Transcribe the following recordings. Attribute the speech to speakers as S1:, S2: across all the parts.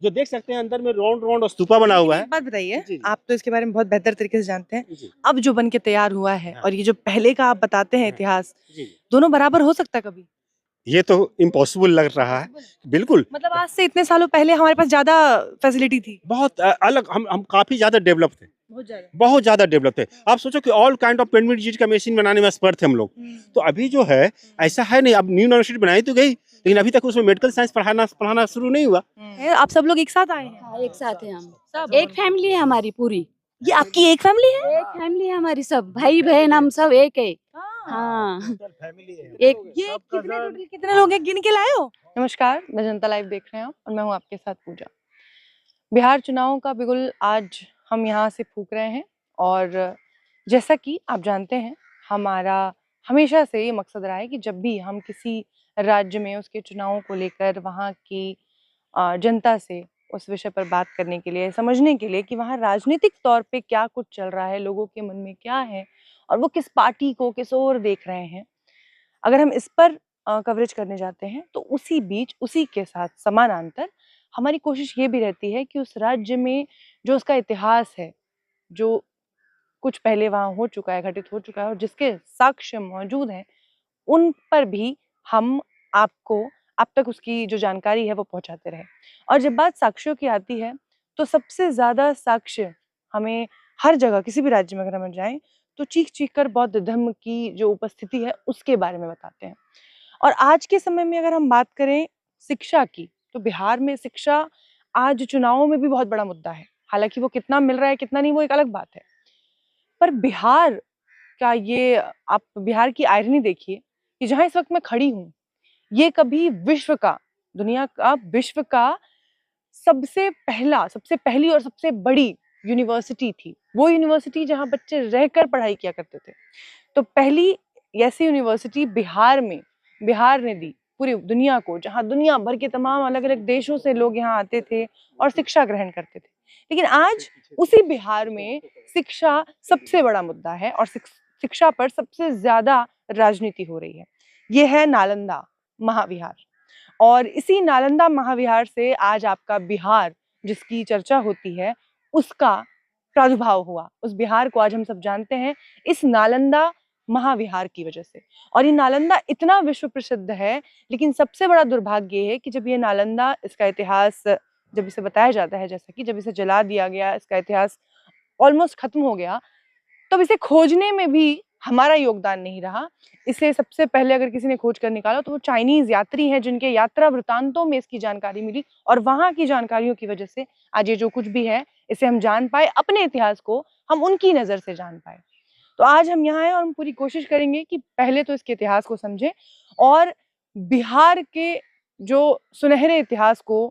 S1: जो देख सकते हैं अंदर में राउंड राउंड स्तूपा बना हुआ है।
S2: एक बात बताइए,
S1: जी, जी।
S2: आप तो इसके बारे में बहुत बेहतर तरीके से जानते हैं।
S1: जी,
S2: अब जो बन के तैयार हुआ है
S1: हाँ।
S2: और ये जो पहले का आप बताते हैं
S1: हाँ।
S2: इतिहास,
S1: जी, जी।
S2: दोनों बराबर हो सकता है कभी?
S1: ये तो इम्पॉसिबल लग रहा है। बिल्कुल,
S2: मतलब आज से इतने सालों पहले हमारे पास ज़्यादा फैसिलिटी थी।
S1: बहुत अलग हम काफ़ी ज़्यादा डेवलप थे।
S2: बहुत ज़्यादा।
S1: बहुत ज़्यादा डेवलप थे। आप सोचो कि ऑल काइंड ऑफ पेंडेमिक का मशीन बनाने में एक्सपर्ट थे हम लोग। तो अभी जो है ऐसा है नहीं, अब न्यू यूनिवर्सिटी बनाई तो गई, लेकिन अभी तक उसमें मेडिकल साइंस पढ़ाना शुरू नहीं हुआ।
S2: आप सब लोग एक साथ आए हैं?
S3: हाँ, एक साथ हैं हम।
S2: सब?
S3: एक फैमिली है हमारी पूरी।
S2: ये आपकी एक फैमिली है?
S3: एक फैमिली है हमारी, सब भाई बहन हम सब एक है। हाँ, एक
S2: ये कितने लोग हैं, गिन के लाए हो? नमस्कार, मैं जनता लाइव देख रहे हैं और मैं हूँ आपके साथ पूजा। बिहार चुनावों का बिगुल आज हम यहाँ से फूंक रहे हैं और जैसा कि आप जानते हैं, हमारा हमेशा से ये मकसद रहा है कि जब भी हम किसी राज्य में उसके चुनावों को लेकर वहाँ की जनता से उस विषय पर बात करने के लिए, समझने के लिए कि वहाँ राजनीतिक तौर पे क्या कुछ चल रहा है, लोगों के मन में क्या है और वो किस पार्टी को किस ओर देख रहे हैं। अगर हम इस पर कवरेज करने जाते हैं तो उसी बीच, उसी के साथ समानांतर हमारी कोशिश ये भी रहती है कि उस राज्य में जो उसका इतिहास है, जो कुछ पहले वहाँ हो चुका है, घटित हो चुका है और जिसके साक्ष्य मौजूद हैं, उन पर भी हम आपको अब तक उसकी जो जानकारी है वो पहुँचाते रहें। और जब बात साक्ष्यों की आती है, तो सबसे ज़्यादा साक्ष्य हमें हर जगह किसी भी राज्य में अगर हम जाएँ, तो चीख-चीख कर बौद्ध धर्म की जो उपस्थिति है, उसके बारे में बताते हैं। और आज के समय में अगर हम बात करें शिक्षा की, तो बिहार में शिक्षा आज चुनावों में भी बहुत बड़ा मुद्दा है। हालाँकि वो कितना मिल रहा है, कितना नहीं, वो एक अलग बात है। पर बिहार का ये आप बिहार की आयरनी देखिए कि जहाँ इस वक़्त मैं खड़ी हूँ, ये कभी विश्व का, दुनिया का, विश्व का सबसे पहली और सबसे बड़ी यूनिवर्सिटी थी। वो यूनिवर्सिटी जहाँ बच्चे रहकर पढ़ाई किया करते थे। तो पहली ऐसी यूनिवर्सिटी बिहार में, बिहार ने दी पूरी दुनिया को, जहाँ दुनिया भर के तमाम अलग-अलग देशों से लोग यहाँ आते थे और शिक्षा ग्रहण करते थे। लेकिन आज उसी बिहार में शिक्षा सबसे बड़ा मुद्दा है और शिक्षा पर सबसे ज़्यादा राजनीति हो रही है। ये है नालंदा महाविहार और इसी नालंदा महाविहार से आज आपका बिहार जिसकी चर्चा होती है, उसका प्रादुर्भाव हुआ। उस बिहार को आज हम सब जानते हैं इस नालंदा महाविहार की वजह से। और ये नालंदा इतना विश्व प्रसिद्ध है, लेकिन सबसे बड़ा दुर्भाग्य ये है कि जब ये नालंदा, इसका इतिहास जब इसे बताया जाता है, जैसा कि जब इसे जला दिया गया, इसका इतिहास ऑलमोस्ट खत्म हो गया, तब इसे खोजने में भी हमारा योगदान नहीं रहा। इसे सबसे पहले अगर किसी ने खोज कर निकाला तो वो चाइनीज़ यात्री हैं जिनके यात्रा वृत्तांतों में इसकी जानकारी मिली और वहाँ की जानकारियों की वजह से आज ये जो कुछ भी है, इसे हम जान पाए, अपने इतिहास को हम उनकी नज़र से जान पाए। तो आज हम यहाँ आए और हम पूरी कोशिश करेंगे कि पहले तो इसके इतिहास को समझें और बिहार के जो सुनहरे इतिहास को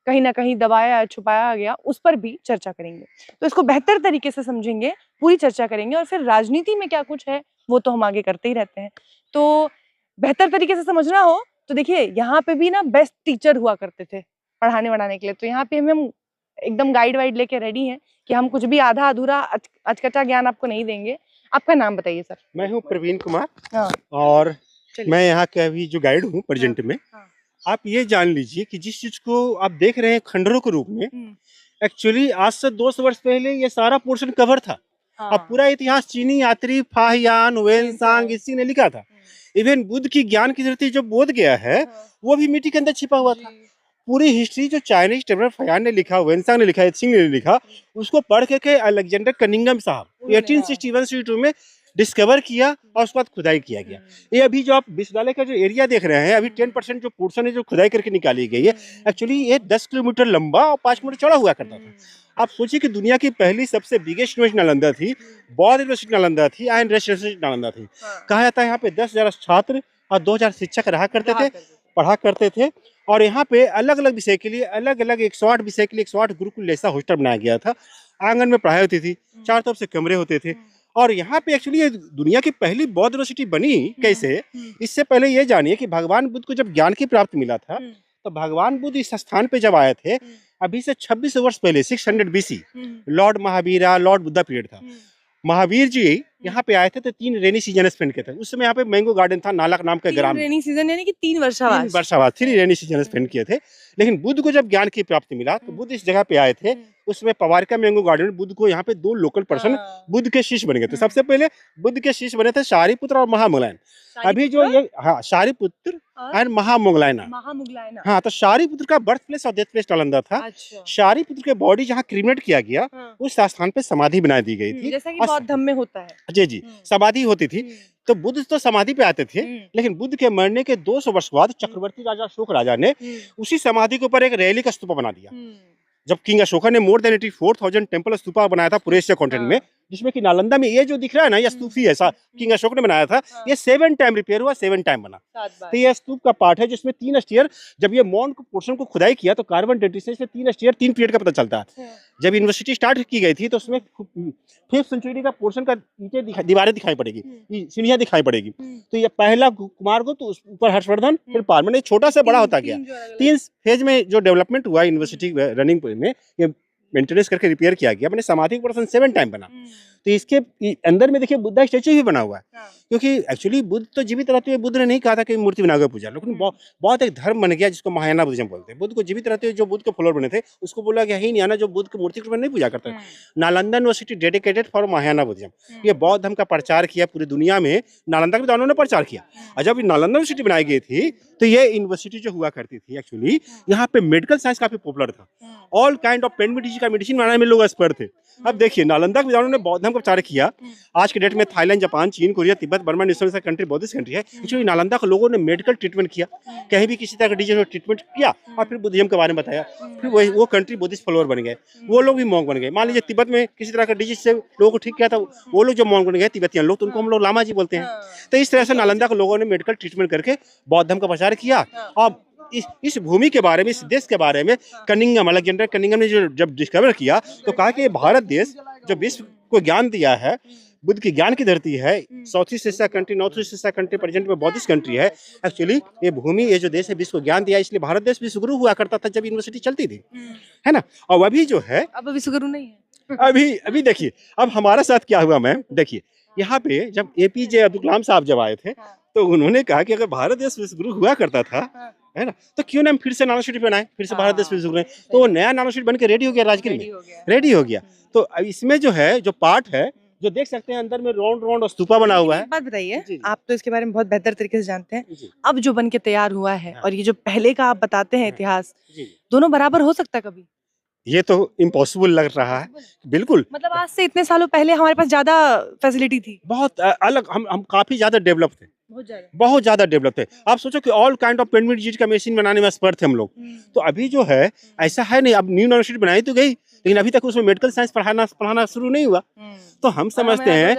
S2: कहीं न कहीं दबाया, छुपाया गया, उस पर भी चर्चा करेंगे। तो इसको बेहतर तरीके से समझेंगे, पूरी चर्चा करेंगे और फिर राजनीति में क्या कुछ है, वो तो हम आगे करते ही रहते हैं। तो बेहतर तरीके से समझना हो, तो देखिए यहाँ पे भी ना बेस्ट टीचर हुआ करते थे, पढ़ाने-वढ़ाने के लिए। तो यहाँ पे हम एकदम गाइड-वाइड लेके रेडी हैं कि हम कुछ भी आधा-अधूरा अचकचा ज्ञान आपको नहीं देंगे। आपका नाम बताइए सर?
S1: मैं हूँ प्रवीण कुमार
S2: हाँ,
S1: और
S2: चलिए।
S1: मैं यहाँ का अभी जो गाइड हूँ प्रेजेंट में।
S2: हाँ।
S1: आप ये जान लीजिए कि जिस चीज़ को आप देख रहे हैं खंडरों के रूप में, एक्चुअली आज से 200 वर्ष पहले ये सारा पोर्शन कवर था। अब पूरा इतिहास चीनी यात्री फाहियान वेनसांग इसी ने लिखा था। इवन बुद्ध की ज्ञान की धरती जो बोध गया है, वो भी मिट्टी के अंदर छिपा हुआ था। पूरी हिस्ट्री जो चाइनीज ट्रेवलर फाहियान ने लिखा, वेनसांग ने लिखा, सिंह ने लिखा, उसको पढ़ के अलेक्जेंडर कनिंघम साहब 1861-62 में डिस्कवर किया और उसके बाद खुदाई किया गया। ये अभी जो आप विश्वविद्यालय का जो एरिया देख रहे हैं, अभी 10% जो पोर्शन है जो खुदाई करके निकाली गई है, एक्चुअली ये 10 किलोमीटर लंबा और 5 मीटर चौड़ा हुआ करता था। आप सोचिए कि दुनिया की पहली सबसे बिगेस्ट यूनिवर्सिटी नालंदा थी, बौद्ध यूनिवर्सिटी नालंदा थी, एंड यूनिवर्सिटी नालंदा थी। कहा जाता है यहाँ पे 10,000 छात्र और 2,000 शिक्षक रहा करते थे, पढ़ा करते थे और यहाँ पे अलग अलग विषय के लिए, अलग अलग 108 विषय के लिए 108 गुरुकुल जैसा हॉस्टल बनाया गया था। आंगन में पढ़ाई होती थी, चारों तरफ से कमरे होते थे और यहाँ पे एक्चुअली दुनिया की पहली बौद्ध यूनिवर्सिटी बनी कैसे, इससे पहले ये जानिए कि भगवान बुद्ध को जब ज्ञान की प्राप्ति मिला था, तो भगवान बुद्ध इस स्थान पे जब आए थे, अभी से 26 वर्ष पहले 600 BC, Lord Mahavira, Lord Buddha period था। महावीर जी यहाँ पे आए थे तो 3 रेनी सीजन स्पेंड किए थे। उस समय यहाँ पे मैंगो गार्डन था, नालक नाम का ग्राम में।
S2: रेनी सीजन यानी कि 3 वर्षावास।
S1: वर्षावास 3 रेनी सीजन स्पेंड किए थे। लेकिन बुद्ध को जब ज्ञान की प्राप्ति मिला तो बुद्ध इस जगह पे आए थे। उसमें पवारिका मैंगो गार्डन में बुद्ध को यहाँ पे 2 लोकल पर्सन बुद्ध के शिष्य बन गए थे। सबसे पहले बुद्ध के शिष्य बने थे शारिपुत्र और महामोगलायन। अभी जो ये शारिपुत्र और महामोगलायना। हाँ, तो शारिपुत्र का बर्थ प्लेस और डेथ प्लेस नालंदा था।
S2: अच्छा।
S1: शारिपुत्र के बॉडी जहाँ क्रिमेट किया गया उस स्थान पे समाधि बना दी गई थी।
S2: जैसा कि बौद्ध धर्म में होता है।
S1: जी समाधि होती थी। तो बुद्ध तो समाधि पे आते थे, लेकिन बुद्ध के मरने के 200 वर्ष बाद चक्रवर्ती राजा अशोक राजा ने उसी समाधि के ऊपर एक रैली का स्तूपा बना दिया। जब किंग अशोका ने मोर देन 84,000 टेम्पल स्तूपा बनाया था पूरे एशिया कॉन्टिनेंट में, जिसमें कि नालंदा में ये जो दिख रहा है ना, ये स्तूप ही ऐसा किंग अशोक ने बनाया था। ये 7 टाइम रिपेयर हुआ, 7 टाइम बना। तो ये स्तूप का पार्ट है जिसमें 3 स्टेयर, जब ये माउंट पोर्शन को खुदाई किया तो कार्बन डेटिंग से 3 स्टेयर 3 पीरियड का पता चलता है। जब यूनिवर्सिटी स्टार्ट की गई थी तो उसमें 5th सेंचुरी का पोर्शन का दीवारें दिखाई पड़ेगी, सीढ़ियां दिखाई पड़ेगी। तो ये पहला कुमारगुप्त, उस ऊपर हर्षवर्धन, फिर पारमेन, छोटा से बड़ा होता गया। 3 फेज में जो डेवलपमेंट हुआ यूनिवर्सिटी रनिंग में, ये मेंटेनेंस करके रिपेयर किया गया। मैंने समाधि का पोर्शन 7 टाइम बना। तो इसके अंदर में देखिए बुद्धा स्टैचू भी बना हुआ है, क्योंकि एक्चुअली बुद्ध तो जीवित रहते हुए बुद्ध ने नहीं कहा था कि मूर्ति बनाकर पूजा, लेकिन बहुत एक धर्म बन गया जिसको महायाना बुद्धिज्म बोलते हैं। बुद्ध को जीवित रहते हुए जो बुद्ध के फॉलोअर बने थे उसको बोला गया ही नहीं आना जो बुद्ध की मूर्ति को नहीं पूजा करता है। Nalanda university dedicated for Mahayana Buddhism. ये बौद्ध धर्म का प्रचार किया पूरी दुनिया में, नालंदा के विद्वानों ने प्रचार किया। और जब नालंदा यूनिवर्सिटी बनाई गई थी तो ये यूनिवर्सिटी जो हुआ करती थी, एक्चुअली यहाँ पे मेडिकल साइंस काफी पॉपुलर था। ऑल काइंड ऑफ पेन का मेडिसिन बनाने में लोग एक्सपर्ट थे। अब देखिए नालंदा के विद्वानों ने बौद्ध धर्म का प्रचार किया। आज के डेट में थाईलैंड, जापान, चीन, Korea, Tibet, Burma, New Zealand country Buddhist country है। एक्चुअली नालंदा के लोगों ने मेडिकल ट्रीटमेंट किया, कहीं भी किसी तरह का डिजीज ट्रीटमेंट किया और फिर बुद्धिज्म के बारे में बताया। फिर वो कंट्री बुद्धिस्ट फॉलोअर बन गए, वो लोग भी मॉन्क बन गए। मान लीजिए तिब्बत में किसी तरह का डिजीज से लोगों को ठीक किया था, वो लोग जो मॉन्क बन गए तिब्बतियन लोग, तो उनको हम लोग लामा जी बोलते हैं। तो इस तरह से नालंदा के लोगों ने मेडिकल ट्रीटमेंट करके बौद्ध धर्म का प्रचार किया। और इस भूमि के बारे में, इस देश के बारे में कनिंघम, अलेक्जेंडर कनिंघम ने जब डिस्कवर किया तो कहा कि भारत देश जो विश्व को ज्ञान दिया है, बुद्ध की ज्ञान की धरती है, south east Asia country, north east Asia country present में बौद्धिस्ट कंट्री है। एक्चुअली ये भूमि, ये जो देश है विश्व को ज्ञान दिया, इसलिए भारत देश विश्वगुरु हुआ करता था जब यूनिवर्सिटी चलती थी, है ना। और अभी जो है
S2: अब विश्वगुरु नहीं है।
S1: अभी देखिए अब हमारा साथ क्या हुआ मैम। देखिए यहाँ पे जब APJ अब्दुल कलाम साहब जब आए थे तो उन्होंने कहा कि अगर भारत देश विश्वगुरु हुआ करता था, है ना, तो क्यों ना हम फिर से नानो सिटी बनाए, फिर से भारत देश विश्वगुरु। तो वो नया नानो सिटी बन के रेडी हो गया, राजगीर में रेडी हो गया। तो इसमें जो है जो पार्ट है, जो देख सकते हैं अंदर में राउंड स्तूपा बना हुआ है।
S2: एक बात बताइए, आप तो इसके बारे में बहुत बेहतर तरीके से जानते हैं, अब जो बन के तैयार हुआ है और ये जो पहले का आप बताते हैं इतिहास, दोनों बराबर हो सकता है कभी?
S1: ये तो इम्पॉसिबल लग रहा है, बिल्कुल।
S2: मतलब आज से इतने सालों पहले हमारे पास ज्यादा फैसिलिटी थी,
S1: बहुत अलग, हम काफी ज्यादा डेवलप थे, बहुत ज्यादा डेवलप थे। आप सोचो कि all kind of pain disease का मशीन बनाने में एक्सपर्ट थे हम लोग। तो अभी जो है ऐसा है नहीं, अब न्यू यूनिवर्सिटी बनाई तो गई, लेकिन अभी तक उसमें मेडिकल साइंस पढ़ाना शुरू नहीं हुआ। तो हम समझते हैं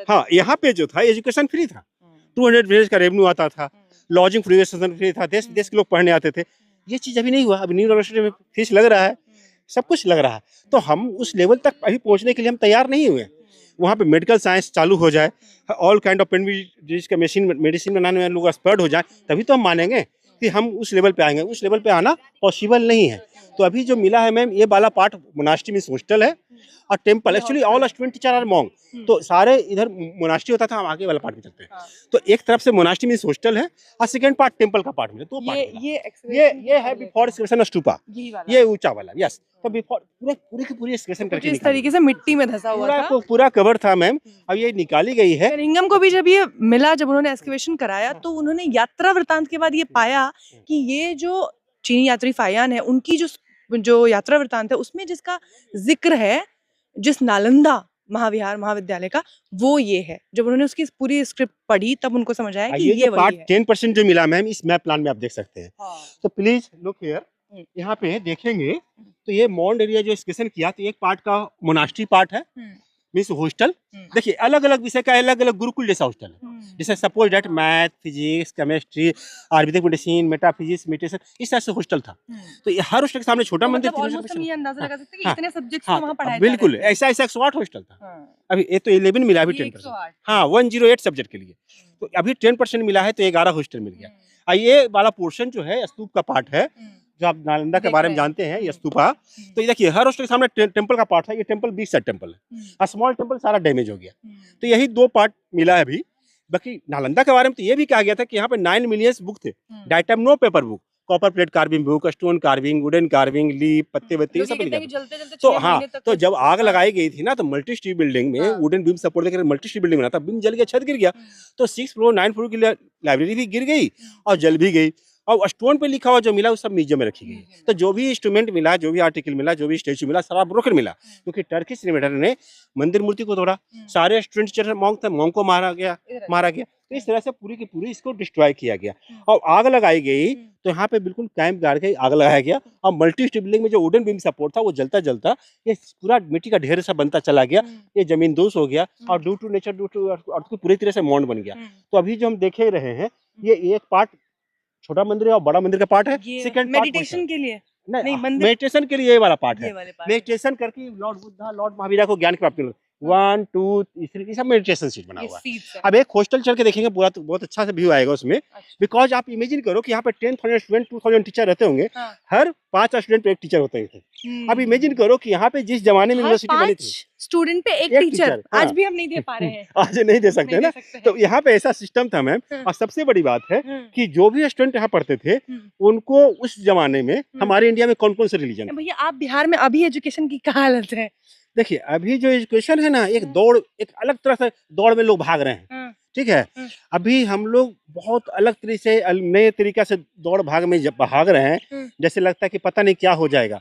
S1: हाँ, यहाँ पे जो था एजुकेशन फ्री था, 200 विलेज का रेवेन्यू आता था, लॉजिंग फ्री था, देश विदेश के लोग पढ़ने आते थे। ये चीज अभी नहीं हुआ। अभी न्यू यूनिवर्सिटी में फीस लग रहा है, सब कुछ लग रहा है। तो हम उस लेवल तक अभी पहुंचने के लिए हम तैयार नहीं हुए। वहाँ पे मेडिकल साइंस चालू हो जाए, all kind of pain disease का मेडिसिन बनाने में लोग एक्सपर्ट हो जाए, तभी तो हम मानेंगे कि हम उस लेवल पे आएंगे। उस लेवल पे आना पॉसिबल नहीं है। तो अभी जो मिला है मैम, ये वाला पार्ट मोनास्ट्री मींस हॉस्टल है और temple. Actually all student teacher are monk, तो सारे इधर मोनास्ट्री होता था, हम आगे वाला पार्ट में चलते हैं। तो एक तरफ से मोनास्ट्री मींस हॉस्टल है और सेकंड पार्ट टेम्पल का पार्ट मिला, 2 पार्ट। ये है बिफोर एक्सकैवेशन स्तूपा, ये ऊंचा वाला, यस। तो बिफोर पूरी एक्सकैवेशन करके
S2: इस तरीके से मिट्टी में धंसा हुआ था,
S1: पूरा कवर था मैम। अब ये निकाली गई है।
S2: कनिंघम को भी जब ये मिला, जब उन्होंने एक्सकैवेशन कराया, तो उन्होंने यात्रा वृतांत के बाद ये पाया कि ये जो चीनी यात्री फायान है, उनकी जो यात्रा वृतांत है उसमें जिसका जिक्र है, जिस नालंदा महाविद्यालय का, वो ये है। जब उन्होंने उसकी पूरी स्क्रिप्ट पढ़ी तब उनको समझ आया कि ये वही है।
S1: 10% जो मिला मैम इस मैप प्लान में आप देख सकते हैं। तो प्लीज लुक हियर, यहाँ पे देखेंगे तो ये मॉन्ड एरिया जो एक्सकैवेशन किया, तो एक पार्ट का मोनास्ट्री पार्ट है मींस हॉस्टल। देखिए अलग अलग विषय का अलग अलग गुरुकुल जैसा हॉस्टल है। जैसे suppose that math, physics, chemistry, Ayurvedic medicine, metaphysics, meditation, इस तरह से हॉस्टल था। तो ये हर हॉस्टल के सामने छोटा मंदिर, बिल्कुल ऐसा 108 हॉस्टल था। अभी ये तो 11 मिला, अभी 10%। हाँ, 108 सब्जेक्ट के लिए। तो अभी 10% मिला है, तो 11 हॉस्टल मिल गया। ये वाला पोर्शन जो है स्तूप का पार्ट है, जो आप नालंदा के
S2: देख
S1: बारे में
S2: रहे हैं।
S1: जानते हैं, ये स्तूपा, तो ये देखिए हर हॉस्टल के सामने टेम्पल का पार्ट है, ये टेम्पल बीच साइड टेम्पल है, स्मॉल टेम्पल सारा डैमेज हो गया, तो यही 2 पार्ट मिला है अभी। बाकी नालंदा के बारे में तो ये भी कहा गया था कि यहाँ पे 9 मिलियन बुक थे, that time no paper book, copper plate carving book, stone carving, wooden carving, leaf, पत्ते वत्ते ये सब लिखा था। तो हाँ, तो जब आग लगाई गई थी ना, तो मल्टी स्ट्री बिल्डिंग में वुडन बीम सपोर्ट देकर मल्टी स्ट्री बिल्डिंग बना था, बीम जल गया, छत गिर गया, तो 6 फ्लोर 9 फ्लोर की लाइब्रेरी भी गिर गई और जल भी गई, और स्टोन पे लिखा हुआ जो मिला वो सब म्यूजियम में रखी गई। तो जो भी इंस्ट्रूमेंट मिला, जो भी आर्टिकल मिला, जो भी स्टेचू मिला, सारा ब्रोकन मिला, क्योंकि टर्किश इन्वेडर ने मंदिर मूर्ति को तोड़ा, सारे स्टूडेंट टीचर मॉन्क थे, मॉन्क को मारा गया। तो इस तरह से पूरी की पूरी इसको डिस्ट्रॉय किया गया और आग लगाई गई, तो यहाँ पे बिल्कुल कैंप गाड़ के आग लगाया गया और मल्टी स्ट्री बिल्डिंग में जो वुडन बीम सपोर्ट था वो जलता जलता ये पूरा मिट्टी का ढेर सा बनता चला गया, ये जमीन दोष हो गया और due to nature, due to earth को पूरी तरह से मौन बन गया। तो अभी जो हम देख ही रहे हैं, ये एक पार्ट छोटा मंदिर है और बड़ा मंदिर का पार्ट है, सेकंड
S2: मेडिटेशन के लिए
S1: नहीं,
S2: मंदिर
S1: मेडिटेशन के लिए ये वाला पार्ट
S2: ये
S1: है,
S2: वाले पार्ट
S1: मेडिटेशन करके लॉर्ड बुद्धा, लॉर्ड महावीरा को ज्ञान की प्राप्ति मिली, 1 2 3 सब मेडिटेशन सीट बना हुआ है। अब एक हॉस्टल चल के देखेंगे पूरा, तो बहुत अच्छा से व्यू आएगा उसमें, बिकॉज आप इमेजिन करो कि यहाँ पे 10,000 स्टूडेंट 2,000 टीचर रहते होंगे, हर 5 स्टूडेंट पे एक टीचर होते थे। अब इमेजिन करो कि यहाँ पे जिस जमाने में यूनिवर्सिटी बनी थी,
S2: स्टूडेंट पे एक टीचर, आज भी हम नहीं दे पा रहे हैं,
S1: आज नहीं दे सकते ना, तो यहाँ पे ऐसा सिस्टम था मैम। और सबसे बड़ी बात है कि जो भी स्टूडेंट यहाँ पढ़ते थे, उनको उस जमाने में हमारे इंडिया में कौन कौन से रिलीजन,
S2: भैया आप बिहार में अभी एजुकेशन की क्या हालत है?
S1: देखिए अभी जो एजुकेशन है ना, एक दौड़, एक अलग तरह से दौड़ में लोग भाग रहे हैं, ठीक है। अभी हम लोग बहुत अलग तरीके से, नए तरीका से दौड़ भाग में भाग रहे हैं, जैसे लगता है कि पता नहीं क्या हो जाएगा।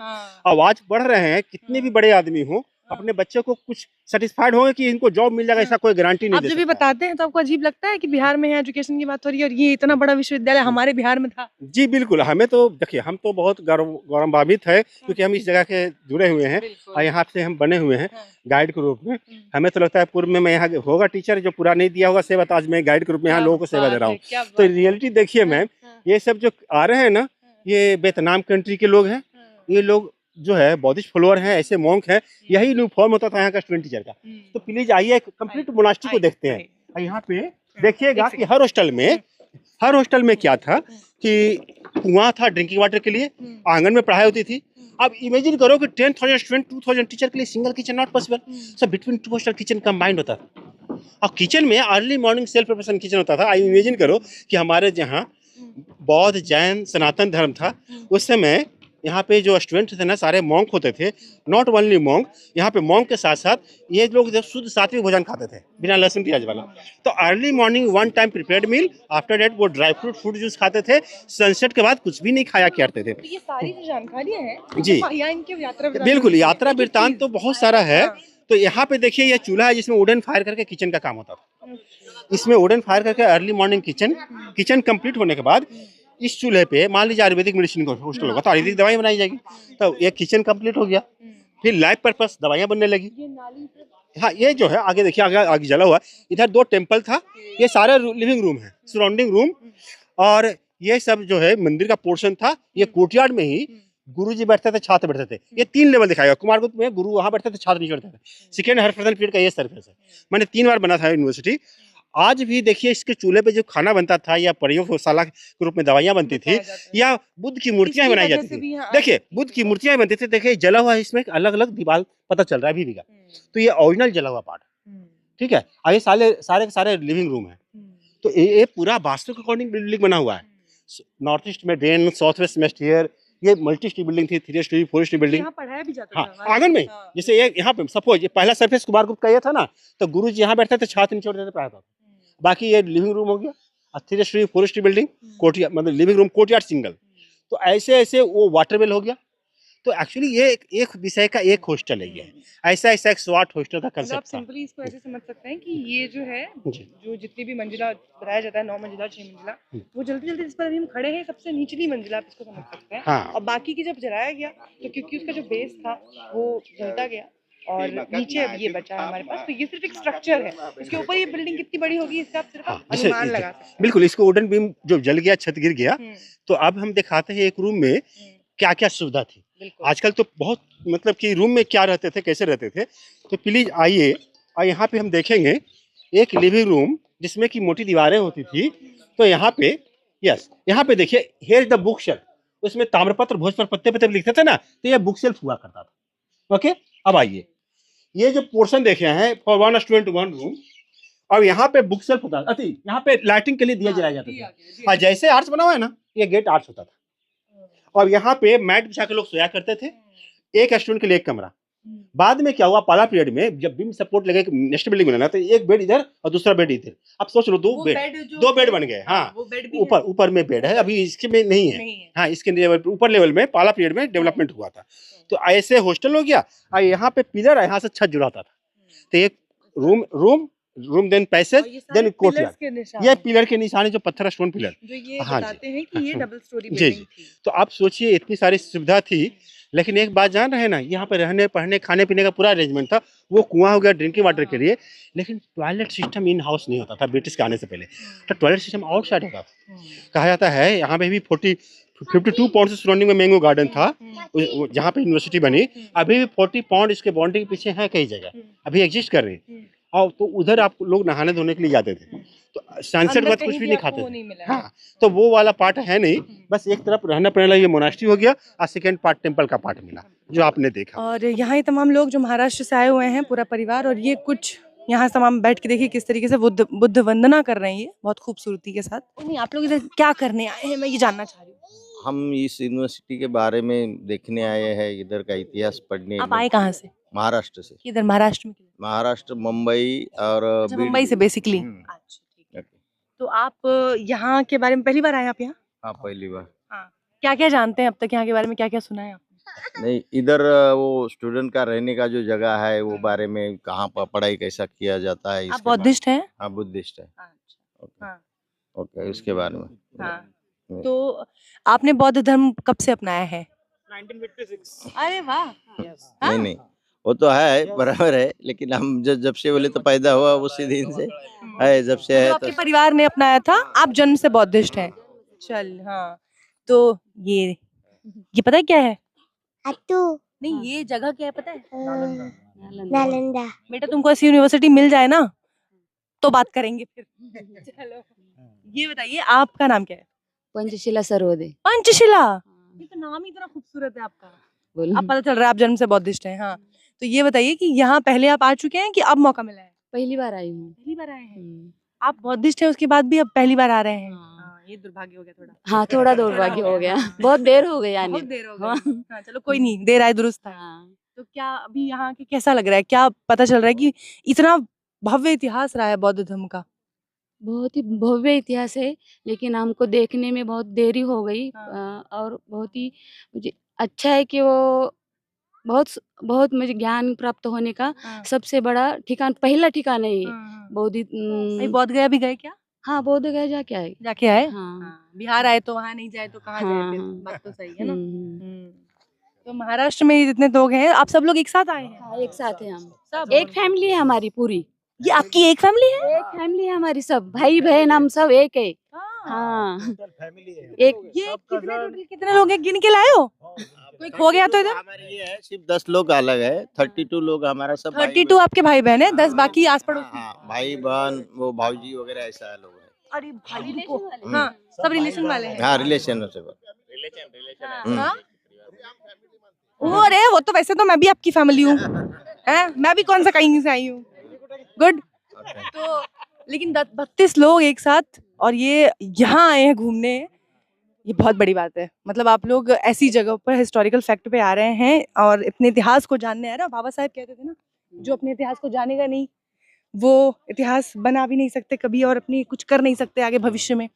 S1: आवाज बढ़ रहे हैं, कितने भी बड़े आदमी हो, अपने बच्चे को कुछ सेटिस्फाइड होंगे कि इनको जॉब मिल जाएगा, ऐसा कोई गारंटी नहीं
S2: आप
S1: दे
S2: जब भी
S1: सकता।
S2: बताते हैं तो आपको अजीब लगता है कि बिहार में है एजुकेशन की बात हो रही है और ये इतना बड़ा विश्वविद्यालय हमारे बिहार में था?
S1: जी बिल्कुल, हमें तो देखिए, हम तो बहुत गौरवान्वित है क्योंकि हम इस जगह के जुड़े हुए हैं और यहाँ से हम बने हुए हैं गाइड के रूप में। हमें तो लगता है पूर्व में मैं यहाँ होगा टीचर जो पूरा नहीं दिया होगा सेवा, तो आज मैं गाइड के रूप में यहाँ लोगों को सेवा दे रहा हूँ। तो रियलिटी देखिए मैम, ये सब जो आ रहे हैं ना, ये वियतनाम कंट्री के लोग हैं, ये लोग जो है बौद्धिस्ट फॉलोअर हैं, ऐसे मॉन्क हैं, यही यूनिफॉर्म होता था यहाँ का स्टूडेंट टीचर का। तो प्लीज आइए कंप्लीट मोनास्ट्री को देखते हैं। यहाँ पे देखिएगा कि हर हॉस्टल में क्या था कि कुआं था ड्रिंकिंग वाटर के लिए, आंगन में पढ़ाई होती थी। अब इमेजिन करो कि 10,000 स्टूडेंट 2,000 टीचर के लिए single kitchen not possible, so between 2 hostel kitchen combined होता था और किचन में early morning self preparation kitchen होता था। आई इमेजिन करो कि हमारे जहाँ बौद्ध, जैन, सनातन धर्म था, उस समय यहाँ पे जो स्टूडेंट थे ना, सारे मॉन्क होते थे, नॉट ओनली मॉन्क, यहाँ पे मॉन्क के साथ साथ ये लोग शुद्ध सात्विक भोजन खाते थे बिना लहसुन प्याज वाला। तो early morning 1 time prepared meal, after that वो ड्राई फ्रूट जूस खाते थे, सनसेट के बाद कुछ भी नहीं खाया करते थे।
S2: ये सारी जो जानकारियां हैं
S1: जी
S2: इनके यात्रा
S1: बिल्कुल, यात्रा वृत्तांत तो बहुत सारा है। तो यहाँ पे देखिए, ये चूल्हा है जिसमें वुडन फायर करके किचन का काम होता था। इसमें वुडन फायर करके अर्ली मॉर्निंग किचन कंप्लीट होने के बाद इस चूल्हे पे मान लीजिए आयुर्वेदिक मेडिसिन का हॉस्टल होगा तो आयुर्वेदिक दवाई बनाई जाएगी। तो ये किचन कंप्लीट हो गया, फिर लाइफ पर्पस दवाइयाँ बनने लगी। हाँ, ये जो है आगे देखिए, आगे जला हुआ, इधर 2 टेम्पल था, ये सारे लिविंग रूम है, सराउंडिंग रूम, और ये सब जो है मंदिर का पोर्शन था। ये कोर्टयार्ड में ही गुरु जी बैठते थे, छात्र बैठते थे। ये 3 लेवल दिखाएगा, कुमारगुप्त में गुरु वहाँ बैठते थे, छात्र नहीं बैठते थे। सेकेंड हर्षवर्धन पीरियड का ये सरफेस है, मैंने 3 बार बना था यूनिवर्सिटी। आज भी देखिए इसके चूल्हे पे जो खाना बनता था, या प्रयोगशाला के रूप में दवाइयाँ बनती थी, या बुद्ध की मूर्तियां बनाई जाती थी। देखिए बुद्ध की मूर्तियां बनती थी, देखिए जला हुआ इसमें अलग अलग दीवार पता चल रहा है अभी भी। तो ये ओरिजिनल जला हुआ पार्ट, ठीक है। आगे सारे के सारे लिविंग रूम है। तो ये पूरा वास्तु के अकॉर्डिंग बिल्डिंग बना हुआ है। नॉर्थ ईस्ट में ड्रेन, साउथ वेस्ट में स्टेयर, ये मल्टी स्टोरी बिल्डिंग थी, 3 स्टोरी 4 स्टोरी बिल्डिंग।
S2: यहाँ पढ़ाया भी जाता
S1: हाँ, आंगन में। जैसे ये यहाँ पे सपोज ये पहला सरफेस कुमारगुप्त का ये था ना, तो गुरु जी यहाँ बैठते थे, छात्र नीचे बैठते थे, पढ़ाता था। बाकी ये लिविंग रूम हो गया, 3 स्टोरी 4 स्टोरी बिल्डिंग, कोर्टयार्ड मतलब लिविंग रूम, कोर्टयार्ड सिंगल। तो ऐसे वो वाटर वेल हो गया। तो एक्चुअली ये एक विषय का एक हॉस्टल है, ये ऐसा एक SWAT हॉस्टल का
S2: आप
S1: कंसेप्ट था।
S2: सिंपली इसको ऐसे समझ सकते हैं कि ये जो है,
S1: जी।
S2: जो जितनी भी मंजिला बताया जाता है, 9 मंजिला 6 मंजिला, वो जल्दी जल्दी जिस पर अभी हम खड़े हैं सबसे निचली मंजिला, आप इसको समझ सकते हैं।
S1: हाँ।
S2: और बाकी की जब जलाया गया तो क्योंकि उसका जो बेस था वो जलता गया और नीचे अब ये बचा है हमारे पास। तो ये सिर्फ एक स्ट्रक्चर है, इसके ऊपर ये बिल्डिंग कितनी बड़ी होगी इसका आप सिर्फ अनुमान लगा सकते हैं।
S1: बिल्कुल, इसको वुडन बीम जो जल गया, छत गिर गया। तो अब हम दिखाते हैं एक रूम में क्या क्या सुविधा थी। आजकल तो बहुत मतलब कि रूम में क्या रहते थे, कैसे रहते थे। तो प्लीज आइए, और यहाँ पे हम देखेंगे एक लिविंग रूम जिसमें कि मोटी दीवारें होती थी। तो यहाँ पे यहाँ पे देखिए, here is the book shelf. उसमें ताम्रपत्र भोज पर पत्ते पत्ते पे लिखते थे ना, तो ये बुक सेल्फ हुआ करता था। ओके, अब आइए, ये जो पोर्शन देखे हैं फॉर 1 स्टूडेंट 1 रूम, और यहाँ पे बुक सेल्फ होता था, यहाँ पे लाइटिंग के लिए दिया जलाया जाता था। हाँ, जैसे आर्ट्स बना हुआ है ना, ये गेट आर्ट्स होता था, और यहाँ पे मैट बिछा के लोग सोया करते थे, एक स्टूडेंट के लिए एक कमरा। बाद में क्या हुआ, पाला पीरियड में जब बीम सपोर्ट लगे, नेक्स्ट बिल्डिंग बनाना, तो एक बेड इधर और दूसरा बेड इधर। अब सोच लो, दो बेड बन गए। हाँ, ऊपर में बेड है, अभी इसके में नहीं है। हाँ, इसके लेवल ऊपर लेवल में पाला पीरियड में डेवलपमेंट हुआ था, तो ऐसे हॉस्टल हो गया। और यहाँ पे पिलर है, यहाँ से छत जुड़ा होता था, तो एक room then passage then courtyard. ये पिलर के निशान है, जो पत्थर स्टोन पिलर
S2: जो ये
S1: हाँ
S2: बताते हैं कि ये डबल स्टोरी
S1: जी
S2: बिल्डिंग
S1: जी।
S2: थी।
S1: तो आप सोचिए, इतनी सारी सुविधा थी, लेकिन एक बात जान रहे हैं ना, यहाँ पे रहने पढ़ने खाने पीने का पूरा अरेंजमेंट था। वो कुआं हो गया ड्रिंकिंग वाटर के लिए, लेकिन टॉयलेट सिस्टम इन हाउस नहीं होता था ब्रिटिश के आने से पहले, तो टॉयलेट सिस्टम आउटसाइड होता था। कहा जाता है यहाँ पे भी 52 पाउंड से सराउंडिंग में मैंगो गार्डन था, जहाँ पे यूनिवर्सिटी बनी। अभी भी 40 पाउंड इसके बाउंड्री के पीछे है, कई जगह अभी एग्जिस्ट कर रही है। और तो उधर आप लोग नहाने धोने के लिए जाते थे, तो सनसेट बाद कुछ भी नहीं खाते थे। हाँ, तो वो वाला पार्ट है नहीं, बस एक तरफ रहना पड़ेगा, ये मोनास्ट्री हो गया, और सेकंड पार्ट टेम्पल का पार्ट मिला, जो आपने देखा।
S2: और यहाँ ही तमाम लोग जो महाराष्ट्र से आए हुए हैं, पूरा परिवार, और ये कुछ यहाँ तमाम बैठ के देखिए किस तरीके से बुद्ध वंदना कर रहे हैं, ये बहुत खूबसूरती के साथ। नहीं, आप लोग इधर क्या करने आए हैं, मैं ये जानना चाह रही हूँ।
S4: हम इस यूनिवर्सिटी के बारे में देखने आए हैं, इधर का इतिहास पढ़ने।
S2: आप आए कहाँ से?
S4: महाराष्ट्र से।
S2: किधर महाराष्ट्र में?
S4: महाराष्ट्र, मुंबई और
S2: अच्छा, मुंबई से बेसिकली। अच्छा, ठीक है। तो आप यहाँ के बारे में पहली बार आए आप यहाँ?
S4: हाँ, पहली बार।
S2: हाँ, क्या क्या जानते हैं अब तक यहाँ के बारे में, क्या क्या सुना है आपने?
S4: नहीं, इधर वो स्टूडेंट का रहने का जो जगह है, वो बारे में कहाँ पर पढ़ाई कैसा किया जाता है।
S2: आप बौद्धिस्ट हैं?
S4: हाँ, बुद्धिस्ट है।
S2: अच्छा, हाँ,
S4: ओके, उसके बारे में।
S2: हाँ। तो आपने बौद्ध धर्म कब से अपनाया है?
S1: 1956।
S2: अरे वाह।
S4: नहीं नहीं, वो तो है, बराबर है, लेकिन हम जब से बोले तो पैदा हुआ उसी दिन से है, जब से है।
S2: तो आपके परिवार ने अपनाया था, आप जन्म से बौद्धिस्ट हैं? चल, हाँ। तो ये पता है क्या है? नहीं, ये जगह क्या है पता है?
S3: नालंदा।
S2: बेटा, तुमको ऐसी यूनिवर्सिटी मिल जाए ना, तो बात करेंगे फिर। चलो, ये बताइए आपका नाम क्या है?
S3: पंचशिला सरोदे।
S2: पंचशिला, ये तो नाम ही इतना खूबसूरत है आपका।
S3: बोलो।
S2: अब पता चल रहा है आप जन्म से बौद्धिस्ट हैं। हाँ, तो ये बताइए कि यहाँ पहले आप आ चुके हैं कि अब मौका मिला है?
S3: पहली बार आई हूँ।
S2: पहली बार आए हैं। आप बौद्धिस्ट हैं, उसके बाद भी अब पहली बार आ रहे हैं। हाँ, ये दुर्भाग्य हो गया थोड़ा।
S3: हाँ, थोड़ा दुर्भाग्य हो गया, बहुत देर हो गई आने।
S2: बहुत देर हो गई। हाँ, चलो कोई नहीं, देर आए दुरुस्त है। तो क्या अभी यहाँ के कैसा लग रहा है, क्या पता चल रहा है कि इतना भव्य इतिहास रहा है बौद्ध धर्म का?
S3: बहुत ही भव्य इतिहास है, लेकिन हमको देखने में बहुत देरी हो गई। और बहुत ही मुझे अच्छा है कि वो बहुत मुझे ज्ञान प्राप्त होने का सबसे बड़ा ठिकाना, पहला ठिकाना है
S2: बोध गया भी गए क्या?
S3: हाँ, बोध गया जाके आए।
S2: जाके आए?
S3: हाँ।
S2: बिहार आए तो वहाँ नहीं जाए तो कहाँ जाए फिर?
S3: हाँ।
S2: बात तो सही है ना। तो महाराष्ट्र में जितने लोग हैं, आप सब लोग एक साथ आए हैं?
S3: हाँ, एक साथ है हम
S2: सब?
S3: एक फैमिली है हमारी पूरी।
S2: ये आपकी एक फैमिली है?
S3: एक फैमिली है हमारी, सब भाई बहन हम सब एक है। हाँ,
S2: एक। ये कितने लोग हैं, गिन के लाए हो? कोई खो गया तो इधर?
S4: हमारी ये है, सिर्फ 10 लोग अलग है, 32 लोग हमारा सब।
S2: 32 आपके भाई बहन है, 10 बाकी आस पड़ोस?
S4: हाँ, भाई बहन, वो भाऊजी वगैरह ऐसा लोग है।
S2: अरे भाई, रुको। हाँ, सब रिलेशन वाले हैं?
S4: हाँ, रिलेशन से।
S2: हाँ? अरे वो तो वैसे तो मैं भी आपकी फैमिली हूँ, मैं भी कौन सा कहीं से आई हूँ। गुड। तो लेकिन 32 लोग एक साथ, और ये यहाँ आए हैं घूमने, ये बहुत बड़ी बात है। मतलब आप लोग ऐसी जगह पर हिस्टोरिकल फैक्ट पे आ रहे हैं और अपने इतिहास को जानने आ रहे हैं। बाबा साहब कहते थे ना, जो अपने इतिहास को जानेगा नहीं, वो इतिहास बना भी नहीं सकते कभी, और अपनी कुछ कर नहीं सकते आगे भविष्य में।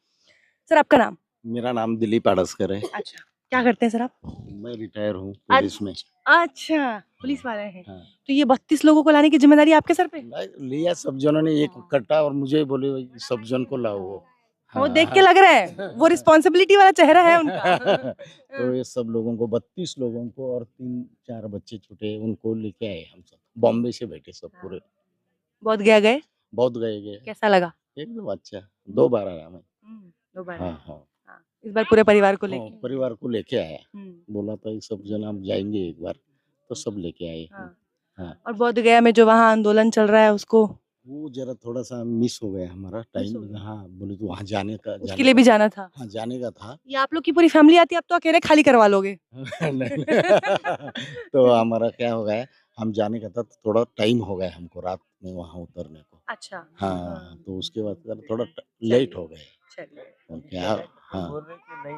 S2: सर, आपका नाम?
S5: मेरा नाम दिलीप आड़सकर है।
S2: अच्छा, क्या करते हैं सर आप?
S5: मैं रिटायर हूँ पुलिस में।
S2: अच्छा, पुलिस वाले हैं।
S5: हाँ।
S2: तो ये 32 लोगों को लाने की जिम्मेदारी आपके सर पे?
S5: लिया सब जनों ने, एक कट्टा, और मुझे बोले सब जन को लाओ।
S2: वो देख के लग रहा है वो रिस्पॉन्सिबिलिटी वाला चेहरा है उनका।
S5: तो ये सब लोगों को, 32 लोगों को, और 3-4 बच्चे छोटे, उनको लेके आए हम सब। बॉम्बे से बैठे सब पूरे।
S2: बहुत गए?
S5: बहुत गए।
S2: कैसा लगा?
S5: एकदम अच्छा, 2 बार आया मैं।
S2: 2 बार?
S5: हाँ।
S2: इस बार पूरे परिवार को लेके?
S5: परिवार को लेके आया। बोला था ये सब जन आप जाएंगे एक बार, तो सब लेके आए।
S2: और बोध गया में जो वहाँ आंदोलन चल रहा है उसको
S5: वो जरा थोड़ा सा मिस हो गया हमारा
S2: हो
S5: टाइम।
S2: गया।
S5: हाँ, बोले तो वहाँ जाने का
S2: उसके लिए भी जाना था।
S5: हाँ, जाने का था।
S2: ये आप लोग की पूरी फैमिली आती है, आप तो अकेले खाली करवा लोगे।
S5: नहीं, तो हमारा क्या हो गया, हम जाने का था तो थोड़ा टाइम हो गया हमको रात में वहाँ उतरने को।
S2: अच्छा।
S5: हाँ, तो उसके बाद फिर थोड़ा लेट
S2: चलिए,
S5: हो गए।
S2: चलिए।
S5: तो क्या हाँ, नहीं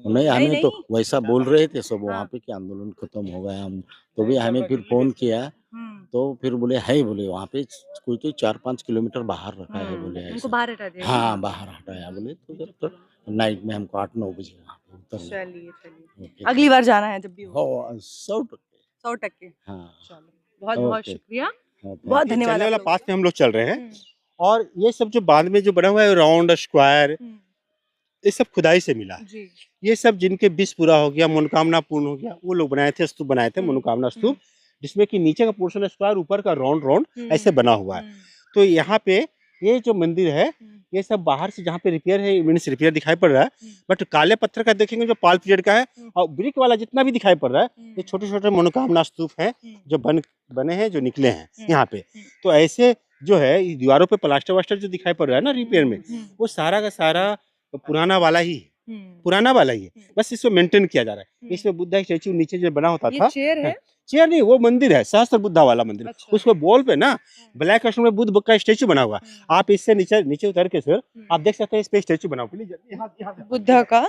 S2: नहीं,
S5: हमें तो
S2: नहीं।
S5: वैसा बोल रहे थे सब वहाँ
S2: हाँ।
S5: पे कि आंदोलन खत्म हो गया। हम तो भी हमें फिर फ़ोन किया,
S2: हुँ,
S5: तो फिर बोले है, बोले वहाँ पे कोई तो 4-5 किलोमीटर बाहर रखा है,
S2: हुँ।
S5: बोले
S2: उनको
S5: ऐसा।
S2: बाहर हटा दिया गया।
S5: हाँ, बाहर हटाया बोले, तो फिर तो नाइट में हमको 8-9 बजे वहाँ पे उतरना
S2: चलिए, चलिए।
S5: ओके।
S2: अगली बार जाना है जब भी हो।
S5: हो 100%
S2: 100%।
S5: हाँ,
S2: चलो, बहुत-बहुत
S5: ओके।
S2: शुक्रिया।
S5: हाँ,
S2: बहुत
S5: थैंक
S1: ये
S2: धन्यवाद
S1: चलने
S2: आप
S1: वाला
S2: लोगों
S1: पाथ
S2: का।
S1: पे हम लोग चल रहे हैं।
S2: हुँ,
S1: और ये सब जो बाद में जो बना हुआ है राउंड स्क्वायर,
S2: हुँ।
S1: ये सब खुदाई से मिला है।
S2: जी।
S1: ये सब जिनके विश पूरा हो गया, मनोकामना पूर्ण हो गया, वो लोग बनाए थे, स्तूप बनाए थे,
S2: हुँ,
S1: मनोकामना
S2: हुँ,
S1: स्तूप, जिसमें कि नीचे का पोर्शन स्क्वायर, ऊपर का राउंड राउंड ऐसे
S2: हुँ,
S1: बना हुआ है।
S2: हुँ,
S1: तो यहाँ पे ये जो मंदिर है,
S2: हुँ,
S1: ये सब बाहर से जहाँ पे रिपेयर है, मीन्स रिपेयर दिखाई पड़ रहा है,
S2: हुँ,
S1: बट काले पत्थर का देखेंगे जो पाल पीरियड का है,
S2: हुँ,
S1: और ब्रिक वाला जितना भी दिखाई पड़ रहा है, ये
S2: हुँ,
S1: छोटे छोटे मनोकामना स्तूप हैं
S2: हुँ,
S1: जो बने हैं, जो निकले हैं
S2: हुँ,
S1: यहाँ पे।
S2: हुँ,
S1: तो ऐसे जो है इस दीवारों पे प्लास्टर वास्टर जो दिखाई पड़ रहा है ना रिपेयर में,
S2: हुँ,
S1: वो सारा का सारा पुराना वाला ही है,
S2: हुँ,
S1: पुराना वाला ही है,
S2: हुँ,
S1: बस इसको मेंटेन किया जा रहा है।
S2: हुँ।
S1: इसमें बुद्धा की स्टैचू नीचे जो बना होता
S2: ये
S1: था,
S2: चेयर है?
S1: चेयर नहीं, वो मंदिर है, सहस्त्र बुद्धा वाला मंदिर।
S2: अच्छा।
S1: उसको वॉल पे ना
S2: हाँ।
S1: ब्लैक कलर में बुद्ध का स्टैचू बना हुआ है।
S2: हुँ,
S1: आप इससे नीचे नीचे उतर के सर,
S2: हुँ।
S1: आप देख सकते हैं इस पे स्टैचू बना हुआ है। प्लीज यहाँ यहाँ से
S2: बुद्धा का?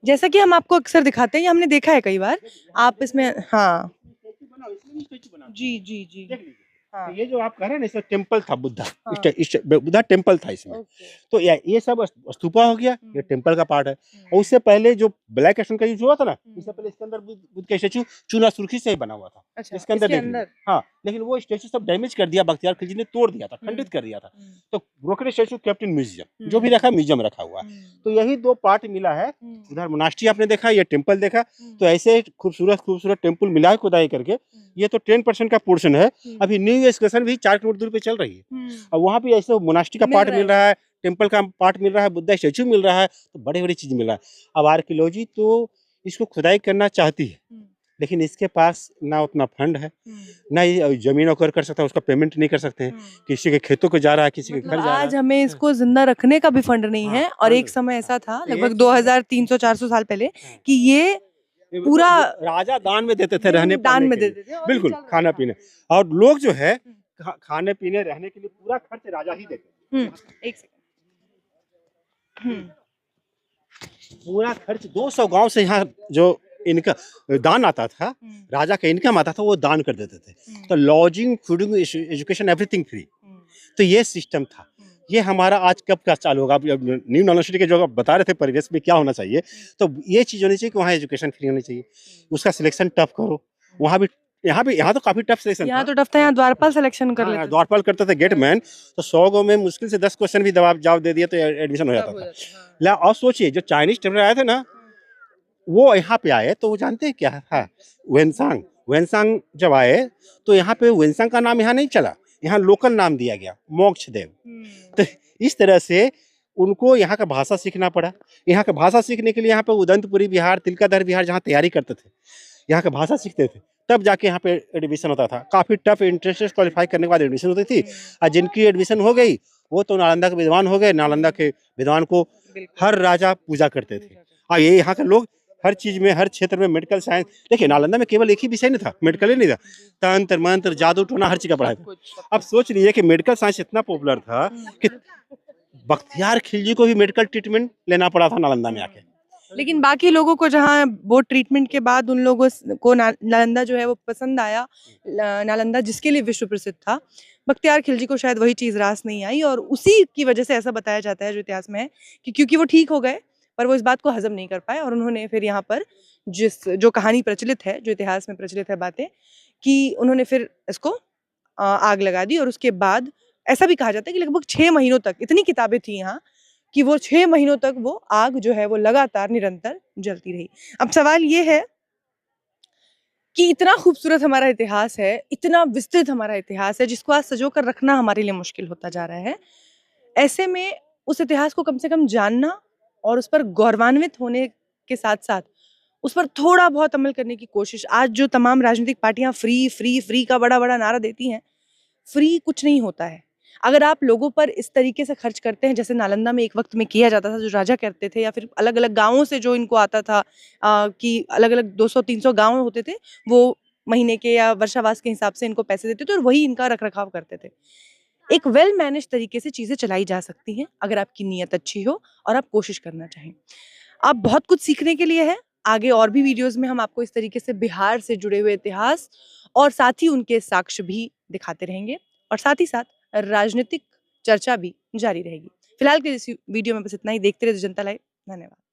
S2: जैसा कि हम आपको अक्सर दिखाते हैं, ये हमने देखा है कई बार। आप इसमें हाँ।
S1: स्टैचू बना हुआ है, इसमें भी स्टैचू बना हुआ है।
S2: जी, जी, जी।
S1: देख लीजिए।
S2: हाँ,
S1: तो ये जो आप कह रहे हैं ना, इसमें टेम्पल था बुद्धा,
S2: हाँ।
S1: बुद्धा टेम्पल था इसमें।
S2: ओके।
S1: तो ये सब स्तूपा हो गया, ये
S2: हुँ,
S1: टेम्पल का पार्ट है। और
S2: हुँ,
S1: उससे पहले जो ब्लैक स्टोन का यूज हुआ था ना,
S2: हुँ।
S1: इससे पहले इसके अंदर बुद्ध का स्टैचू चूना सुर्खी से ही बना हुआ था।
S2: अच्छा,
S1: इसके अंदर
S2: इसके
S1: देख लीजिए।
S2: अंदर?
S1: हाँ, लेकिन वो स्टैचू सब डैमेज कर दिया, बख्तियार खिलजी ने तोड़ दिया था, खंडित कर दिया था।
S2: हुँ,
S1: तो broken statue kept in museum, जो भी
S2: हुँ,
S1: रखा म्यूजियम रखा हुआ है।
S2: हुँ,
S1: तो यही 2 पार्ट मिला है।
S2: हुँ,
S1: उधर मोनास्ट्री आपने देखा, ये टेम्पल देखा।
S2: हुँ,
S1: तो ऐसे खूबसूरत खूबसूरत टेम्पल मिला है खुदाई करके।
S2: हुँ,
S1: ये तो 10% का पोर्शन है।
S2: हुँ,
S1: अभी न्यू एक्सकर्शन भी 4 किलोमीटर दूर पे चल रही है।
S2: हुँ।
S1: और वहाँ पे ऐसे मोनास्ट्री का
S2: मिल
S1: पार्ट
S2: रहा
S1: मिल
S2: है।
S1: रहा है, टेम्पल का पार्ट मिल रहा है, बुद्धा स्टैचू मिल रहा है, तो बड़ी-बड़ी चीज़ मिल रहा है। अब आर्कियोलॉजी तो इसको खुदाई करना चाहती है,
S2: हुँ,
S1: लेकिन इसके पास ना उतना फंड है,
S2: हुँ,
S1: ना ये ज़मीन एक्वायर कर सकता है, उसका पेमेंट नहीं कर सकते हैं।
S2: हुँ।
S1: किसी के खेतों को जा रहा है, किसी के
S2: मतलब
S1: घर जा रहा
S2: आज
S1: है।
S2: हमें इसको जिंदा रखने का भी फंड नहीं
S1: हाँ,
S2: है और
S1: फंड
S2: एक समय ऐसा था
S1: तो ये
S2: लगभग
S1: चीज़
S2: 2300-400 साल पहले
S1: हाँ।
S2: कि ये
S1: ये
S2: पूरा
S1: राजा दान में देते थे रहने
S2: दान
S1: पाने
S2: में
S1: के
S2: दे
S1: लिए।
S2: देते थे और ये
S1: बिल्कुल,
S2: चल रहा था।
S1: खाना-पीना। और लोग जो है
S2: हुँ,
S1: खाने-पीने, रहने के लिए पूरा खर्च राजा ही देते थे।
S2: एक सेकंड। हुँ,
S1: पूरा खर्च 200 गांव से यहाँ जो इनका दान आता था,
S2: हुँ,
S1: राजा का इनकम आता था, वो दान कर देते थे।
S2: हुँ,
S1: तो lodging, fooding, education everything free.
S2: हुँ,
S1: तो ये सिस्टम था।
S2: हुँ,
S1: ये हमारा आज कब का चालू होगा? अब न्यू यूनिवर्सिटी के जो आप बता रहे थे परिवेश में क्या होना चाहिए, तो ये चीज़ होनी चाहिए कि वहाँ एजुकेशन फ्री होनी चाहिए। उसका सिलेक्शन टफ करो। वहाँ भी यहाँ तो काफ़ी टफ सिलेक्शन
S2: यहाँ
S1: था।
S2: तो टफ था, यहाँ द्वारपाल सिलेक्शन कर
S1: हाँ,
S2: लेते थे।
S1: द्वारपाल करते थे गेटमैन, तो 100 गो में मुश्किल से 10 क्वेश्चन भी जवाब दे दिए तो एडमिशन हो
S2: तब
S1: जाता
S2: हो
S1: था।
S2: जाता, हाँ।
S1: ला और सोचिए जो चाइनीज़ ट्रेवलर आए थे ना, वो यहाँ पे आए तो वो जानते हैं क्या था? वेनसांग। वेनसांग जब आए तो यहाँ पे वेनसांग का नाम यहाँ नहीं चला, यहाँ लोकल नाम दिया गया, मोक्षदेव। तो इस तरह से उनको यहाँ का भाषा सीखना पड़ा। यहाँ का भाषा सीखने के लिए यहाँ पे उदंतपुरी बिहार, तिलकाधर बिहार जहाँ तैयारी करते थे, यहाँ का भाषा सीखते थे, तब जाके यहाँ पे एडमिशन होता था। काफ़ी टफ एंट्रेंस क्वालीफाई करने के बाद एडमिशन होती थी। और जिनकी एडमिशन हो गई, वो तो नालंदा के विद्वान हो गए। नालंदा के विद्वान को
S2: बिल्कुल।
S1: हर राजा पूजा करते थे। और ये यहाँ के लोग हर चीज़ में, हर क्षेत्र में मेडिकल साइंस, देखिए नालंदा में केवल एक ही विषय नहीं था, मेडिकल ही नहीं था, तंत्र मंत्र जादू टोना हर चीज़ का पढ़ाई था। अब सोच लीजिए कि मेडिकल साइंस इतना पॉपुलर था कि बख्तियार खिलजी को भी मेडिकल ट्रीटमेंट लेना पड़ा था नालंदा में आके।
S2: लेकिन बाकी लोगों को जहाँ वो ट्रीटमेंट के बाद उन लोगों को नालंदा जो है वो पसंद आया, नालंदा जिसके लिए विश्व प्रसिद्ध था, बख्तियार खिलजी को शायद वही चीज़ रास नहीं आई और उसी की वजह से ऐसा बताया जाता है जो इतिहास में है कि क्योंकि वो ठीक हो गए पर वो इस बात को हजम नहीं कर पाए और उन्होंने फिर यहाँ पर जो कहानी प्रचलित है, जो इतिहास में प्रचलित है बातें, कि उन्होंने फिर इसको आग लगा दी और उसके बाद ऐसा भी कहा जाता है कि लगभग 6 महीनों तक इतनी किताबें थी यहाँ कि वो 6 महीनों तक वो आग जो है वो लगातार निरंतर जलती रही। अब सवाल ये है कि इतना खूबसूरत हमारा इतिहास है, इतना विस्तृत हमारा इतिहास है जिसको आज सँजो कर रखना हमारे लिए मुश्किल होता जा रहा है। ऐसे में उस इतिहास को कम से कम जानना और उस पर गौरवान्वित होने के साथ-साथ उस पर थोड़ा बहुत अमल करने की कोशिश, आज जो तमाम राजनीतिक पार्टियाँ फ्री, फ्री, फ्री का बड़ा-बड़ा नारा देती हैं, फ्री कुछ नहीं होता है। अगर आप लोगों पर इस तरीके से खर्च करते हैं जैसे नालंदा में एक वक्त में किया जाता था, जो राजा करते थे, या फिर अलग अलग गाँवों से जो इनको आता था कि अलग अलग 200-300 गाँव होते थे, वो महीने के या वर्षावास के हिसाब से इनको पैसे देते थे और वही इनका रख रखाव करते थे। एक वेल मैनेज तरीके से चीज़ें चलाई जा सकती हैं अगर आपकी नीयत अच्छी हो और आप कोशिश करना चाहें। आप बहुत कुछ सीखने के लिए है। आगे और भी वीडियोस में हम आपको इस तरीके से बिहार से जुड़े हुए इतिहास और साथ ही उनके साक्ष्य भी दिखाते रहेंगे और साथ ही साथ राजनीतिक चर्चा भी जारी रहेगी। फिलहाल के इस वीडियो में बस इतना ही। देखते रहिए जनता लाइव। धन्यवाद।